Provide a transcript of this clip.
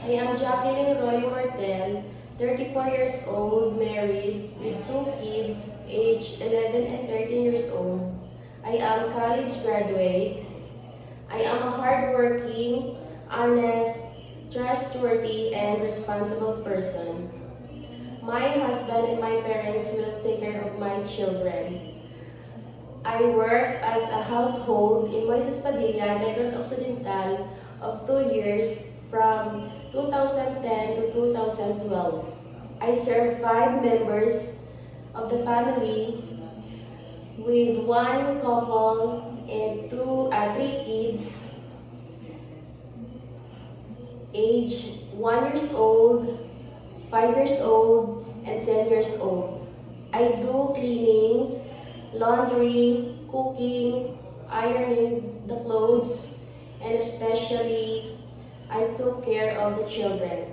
I am Jacqueline Roy Martel, 34 years old, married, with 2 kids, aged 11 and 13 years old. I am college graduate. I am a hardworking, honest, trustworthy, and responsible person. My husband and my parents will take care of my children. I work as a household in Moises Padilla, Negros Occidental of 2 years from 2010 to 2012. I serve 5 members of the family with 1 couple and 3 kids, age 1 years old, 5 years old, and 10 years old. I do cleaning, laundry, cooking, ironing the clothes, and especially I took care of the children.